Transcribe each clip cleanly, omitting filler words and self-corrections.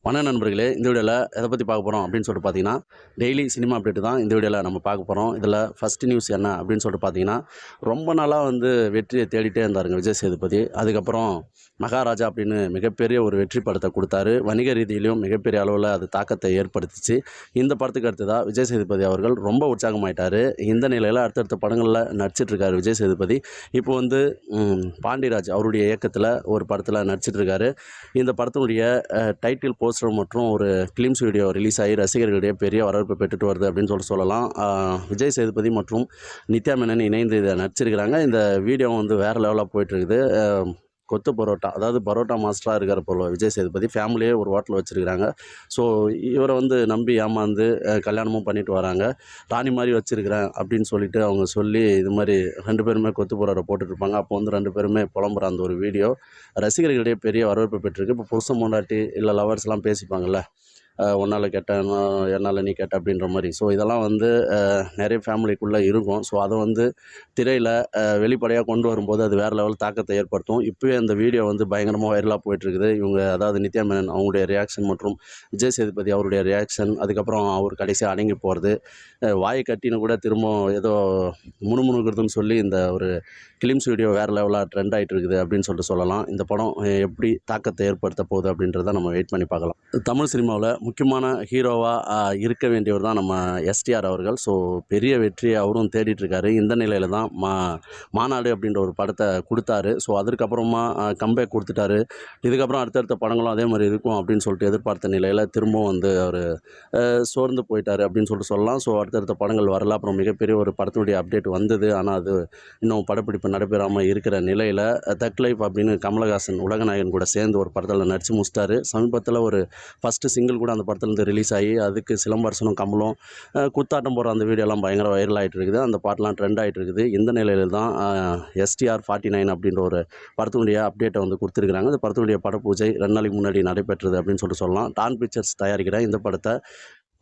வணக்கம் நண்பர்களே, இந்த வீடியோவில் எதை பற்றி பார்க்க போகிறோம் அப்படின்னு சொல்லிட்டு பார்த்தீங்கன்னா, டெய்லி சினிமா அப்டேட் தான் இந்த வீடியோவில் நம்ம பார்க்க போகிறோம். இதில் ஃபஸ்ட்டு நியூஸ் என்ன அப்படின்னு சொல்லிட்டு பார்த்தீங்கன்னா, ரொம்ப நாளாக வெற்றியை தேடிட்டே இருந்தாருங்க விஜய் சேதுபதி. அதுக்கப்புறம் மகாராஜா அப்படின்னு மிகப்பெரிய ஒரு வெற்றி படத்தை கொடுத்தாரு. வணிக ரீதியிலும் மிகப்பெரிய அளவில் அது தாக்கத்தை ஏற்படுத்திச்சு. இந்த படத்துக்கு அடுத்ததாக விஜய் சேதுபதி அவர்கள் ரொம்ப உற்சாகமாயிட்டார். இந்த நிலையில் அடுத்தடுத்த படங்களில் நடிச்சிட்ருக்காரு விஜய் சேதுபதி. இப்போ பாண்டிராஜ் அவருடைய இயக்கத்தில் ஒரு படத்தில் நடிச்சிட்ருக்காரு. இந்த படத்தினுடைய டைட்டில் போஸ்டர் மற்றும் ஒரு கிளிம்ஸ் வீடியோ ரிலீஸ் ஆகி ரசிகர்களிடையே பெரிய வரவேற்பு பெற்றுட்டு வருது அப்படின்னு சொல்லலாம். விஜய் சேதுபதி மற்றும் நித்யா மேனன் இணைந்து இதை நடிச்சிருக்கிறாங்க. இந்த வீடியோ வேறு லெவலாக போயிட்டுருக்குது. கொத்து பரோட்டா, அதாவது பரோட்டா மாஸ்டராக இருக்கிற போல விஜய் சேதுபதி ஃபேமிலியே ஒரு ஹோட்டல் வச்சுருக்கிறாங்க. ஸோ இவரை நம்பி ஏமாந்து கல்யாணமும் பண்ணிட்டு வராங்க. ராணி மாதிரி வச்சுருக்கிறேன் அப்படின்னு சொல்லிட்டு அவங்க சொல்லி இது மாதிரி 2 பேருமே கொத்து பரோட்டா போட்டுட்ருப்பாங்க. அப்போ 2 பேருமே புலம்புற அந்த ஒரு வீடியோ ரசிகர்களிடையே பெரிய வரவேற்பு பெற்றிருக்கு. இப்போ புருஷன் பொண்டாட்டி இல்லை லவர்ஸ்லாம் பேசிப்பாங்கள்ல, உன்னால் கேட்டேன் என்னால் நீ கேட்ட அப்படின்ற மாதிரி. ஸோ இதெல்லாம் நிறைய ஃபேமிலிக்குள்ளே இருக்கும். ஸோ அதை திரையில் வெளிப்படையாக கொண்டு வரும்போது அது வேறு லெவல் தாக்கத்தை ஏற்படுத்தும். இப்போயே அந்த வீடியோ பயங்கரமாக வைரலாக போயிட்டுருக்குது. இவங்க அதாவது நித்யா மேனன் அவங்களுடைய ரியாக்ஷன் மற்றும் விஜய் சேதுபதி அவருடைய ரியாக்ஷன், அதுக்கப்புறம் அவர் கடைசியாக அடங்கி போகிறது, வாயை கட்டின்னு கூட திரும்ப ஏதோ முணுமுணுக்கிறதுன்னு சொல்லி இந்த ஒரு கிளிம்ஸ் வீடியோ வேறு லெவலாக ட்ரெண்ட் ஆகிட்டு இருக்குது அப்படின்னு சொல்லிட்டு சொல்லலாம். இந்த படம் எப்படி தாக்கத்தை ஏற்படுத்த போகுது அப்படின்றத நம்ம வெயிட் பண்ணி பார்க்கலாம். தமிழ் சினிமாவில் முக்கியமான ஹீரோவாக இருக்க வேண்டியவர் தான் நம்ம எஸ்டிஆர் அவர்கள். ஸோ பெரிய வெற்றியை அவரும் தேடிட்டுருக்காரு. இந்த நிலையில் தான் மாநாடு அப்படின்ற ஒரு படத்தை கொடுத்தாரு. ஸோ அதற்கப்புறமா கம்பேக் கொடுத்துட்டாரு. இதுக்கப்புறம் அடுத்தடுத்த படங்களும் அதே மாதிரி இருக்கும் அப்படின்னு சொல்லிட்டு எதிர்பார்த்த நிலையில் திரும்பவும் அவர் சோர்ந்து போயிட்டார் அப்படின்னு சொல்லிட்டு சொல்லலாம். ஸோ அடுத்தடுத்த படங்கள் வரல. அப்புறம் மிகப்பெரிய ஒரு படத்தினுடைய அப்டேட் வந்தது. ஆனால் அது இன்னும் படப்பிடிப்பு நடைபெறாமல் இருக்கிற நிலையில் தக் லைஃப் அப்படின்னு கமலஹாசன் உலகநாயகன் கூட சேர்ந்து ஒரு படத்தில் நடித்து முடிச்சிட்டாரு. சமீபத்தில் ஒரு ஃபஸ்ட்டு சிங்கிள் கூட அந்த படத்துலேருந்து ரிலீஸ் ஆகி அதுக்கு சிலம்பரசனும் கமலும் குத்தாட்டம் போடுற அந்த வீடியோலாம் பயங்கர வைரல் ஆகிட்டு இருக்குது. அந்த பாட்டெலாம் ட்ரெண்ட் ஆகிட்டு இருக்குது. இந்த நிலையில் தான் எஸ்டிஆர் 49 அப்படின்ற ஒரு படத்தினுடைய அப்டேட்டை கொடுத்துருக்குறாங்க. இந்த படத்தினுடைய படப்பூஜை 2 நாளைக்கு முன்னாடி நடைபெற்றது அப்படின்னு சொல்லிட்டு சொல்லலாம். டான் பிக்சர்ஸ் தயாரிக்கிற இந்த படத்தை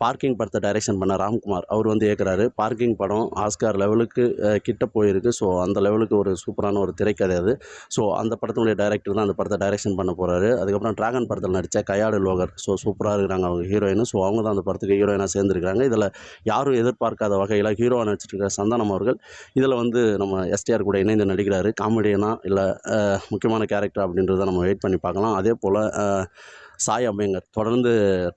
பார்க்கிங் படத்தை டைரக்ஷன் பண்ண ராம்குமார் அவர் இயக்குறாரு. பார்க்கிங் படம் ஆஸ்கார் லெவலுக்கு கிட்ட போயிருக்கு. ஸோ அந்த லெவலுக்கு ஒரு சூப்பரான ஒரு திரைக்கதை அது. ஸோ அந்த படத்தினுடைய டைரக்டர் தான் அந்த படத்தை டைரக்ஷன் பண்ண போகிறாரு. அதுக்கப்புறம் டிராகன் படத்தில் நடித்த கையாடு லோகர், ஸோ சூப்பராக இருக்கிறாங்க அவங்க ஹீரோயின். ஸோ அவங்க தான் அந்த படத்துக்கு ஹீரோயினாக சேர்ந்துருக்காங்க. இதில் யாரும் எதிர்பார்க்காத வகையில் ஹீரோவாக நடிச்சிட்டு சந்தானம் அவர்கள் இதில் நம்ம எஸ்டிஆர் கூட இணைந்து நடிக்கிறாரு. காமெடியனா இல்லை முக்கியமான கேரக்டர் அப்படின்றத நம்ம வெயிட் பண்ணி பார்க்கலாம். அதே போல் சாய் அபயங்கர் தொடர்ந்து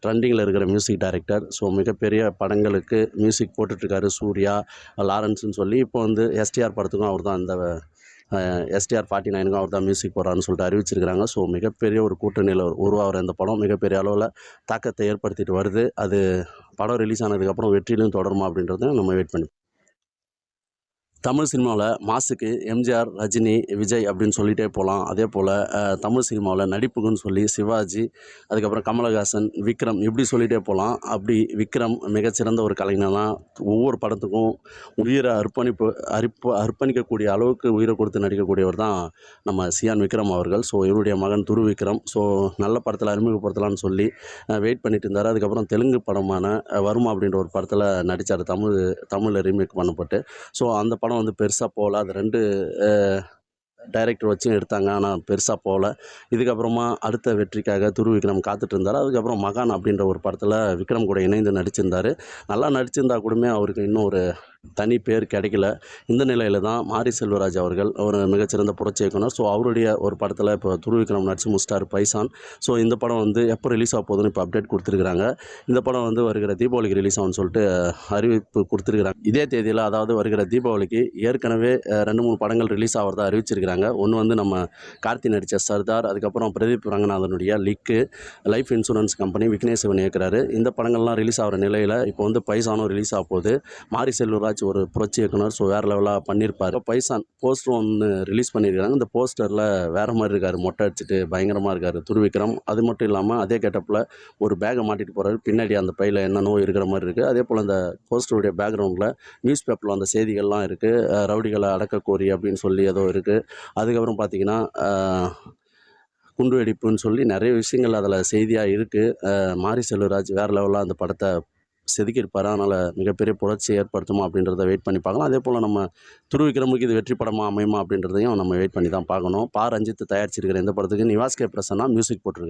ட்ரெண்டிங்கில் இருக்கிற மியூசிக் டைரக்டர். ஸோ மிகப்பெரிய படங்களுக்கு மியூசிக் போட்டுட்ருக்காரு. சூர்யா, லாரன்ஸ்னு சொல்லி இப்போ எஸ்டிஆர் படத்துக்கும் அவர் தான் இந்த எஸ்டிஆர் 49க்கும் அவர் தான் மியூசிக் போடுறாருன்னு சொல்லிட்டு அறிவிச்சிருக்கிறாங்க. ஸோ மிகப்பெரிய ஒரு கூட்டணியில் உருவாகிற இந்த படம் மிகப்பெரிய அளவில் தாக்கத்தை ஏற்படுத்திட்டு வருது. அது படம் ரிலீஸ் ஆனதுக்கப்புறம் வெற்றியிலும் தொடருமா அப்படின்றத நம்ம வெயிட் பண்ணி. தமிழ் சினிமாவில் மாசுக்கு எம்ஜிஆர், ரஜினி, விஜய் அப்படின்னு சொல்லிகிட்டே போகலாம். அதே போல் தமிழ் சினிமாவில் நடிப்புக்குன்னு சொல்லி சிவாஜி, அதுக்கப்புறம் கமலஹாசன், விக்ரம் இப்படி சொல்லிகிட்டே போகலாம். அப்படி விக்ரம் மிகச்சிறந்த ஒரு கலைஞனா ஒவ்வொரு படத்துக்கும் உயிரை அர்ப்பணிக்கக்கூடிய அளவுக்கு உயிரை கொடுத்து நடிக்கக்கூடியவர் தான் நம்ம சியான் விக்ரம் அவர்கள். ஸோ இவருடைய மகன் துரு விக்ரம் நல்ல படத்தில் அறிமுகப்படுத்தலான்னு சொல்லி வெயிட் பண்ணிட்டு இருந்தார். அதுக்கப்புறம் தெலுங்கு படமான வருமா அப்படின்ற ஒரு படத்தில் நடித்தார், தமிழில் ரீமேக் பண்ணப்பட்டு. ஸோ அந்த படம் பெருசாக போகல. அது 2 டைரக்டர் வச்சும் எடுத்தாங்க. ஆனால் பெருசாக போகல. இதுக்கப்புறமா அடுத்த வெற்றிக்காக துரு விக்ரம் காத்துட்டு இருந்தார். அதுக்கப்புறம் மகான் அப்படின்ற ஒரு படத்தில் விக்ரம் கூட இணைந்து நடிச்சிருந்தார். நல்லா நடிச்சிருந்தா கூடமே அவருக்கு இன்னும் ஒரு தனி பேர் கிடைக்கல. இந்த நிலையில் தான் மாரி செல்வராஜ் அவர்கள் ஒரு மிகச்சிறந்த புரட்சி இயக்குனர். ஸோ அவருடைய ஒரு படத்தில் இப்போ துரு விக்ரம் நடிச்சு முடிச்சிட்டார், பைசான். ஸோ இந்த படம் எப்போ ரிலீஸ் ஆக போகுதுன்னு இப்போ அப்டேட் கொடுத்துருக்குறாங்க. இந்த படம் வருகிற தீபாவளிக்கு ரிலீஸ் ஆகும்னு சொல்லிட்டு அறிவிப்பு கொடுத்துருக்குறாங்க. இதே தேதியில், அதாவது வருகிற தீபாவளிக்கு ஏற்கனவே 2-3 படங்கள் ரிலீஸ் ஆகிறதா அறிவிச்சிருக்கிறாங்க. ஒன்று நம்ம கார்த்தி நடித்த சர்தார், அதுக்கப்புறம் பிரதீப் ரங்கநாதனுடைய லிக்கு, life insurance company Vignesh Shivan இயக்குறாரு. இந்த படங்கள்லாம் ரிலீஸ் ஆகிற நிலையில் இப்போ பைசானும் ரிலீஸ் ஆக போகுது. மாரி செல்வராஜ் ஒரு புரட்சி இயக்குனர். ஸோ வேறு லெவலாக பண்ணியிருப்பார். பைசான் போஸ்டர் ஒன்று ரிலீஸ் பண்ணியிருக்காங்க. இந்த போஸ்டரில் வேறு மாதிரி இருக்கார், மொட்டை அடிச்சுட்டு பயங்கரமாக இருக்கார் துரு விக்ரம். அது மட்டும் இல்லாமல் அதே கெட்டப்பில் ஒரு பேக்கை மாட்டிட்டு போகிறாரு. பின்னாடி அந்த பையில் என்ன நோய் இருக்கிற மாதிரி இருக்குது. அதே போல் அந்த போஸ்டருடைய பேக்ரவுண்டில் நியூஸ் பேப்பரில் அந்த செய்திகள்லாம் இருக்குது. ரவுடிகளை அடக்கக்கோரி அப்படின்னு சொல்லி ஏதோ இருக்குது. அதுக்கப்புறம் பார்த்திங்கன்னா குண்டு வெடிப்புன்னு சொல்லி நிறைய விஷயங்கள் அதில் செய்தியாக இருக்குது. மாரி செல்வராஜ் வேறு லெவலில் அந்த படத்தை செதுக்கியிருப்பார். அதனால் மிகப்பெரிய புரட்சியை ஏற்படுத்துமா அப்படின்றத வெயிட் பண்ணி பார்க்கலாம். அதே போல் நம்ம துரு விக்ரமுக்கு இது வெற்றி படமாக அமையுமா அப்படின்றதையும் நம்ம வெயிட் பண்ணி தான் பார்க்கணும். ரஞ்சித் தயாரிச்சிருக்கிற இந்த படத்துக்கு நிவாஸ் கே பிரசன்னா மியூசிக் போட்டிருக்கு.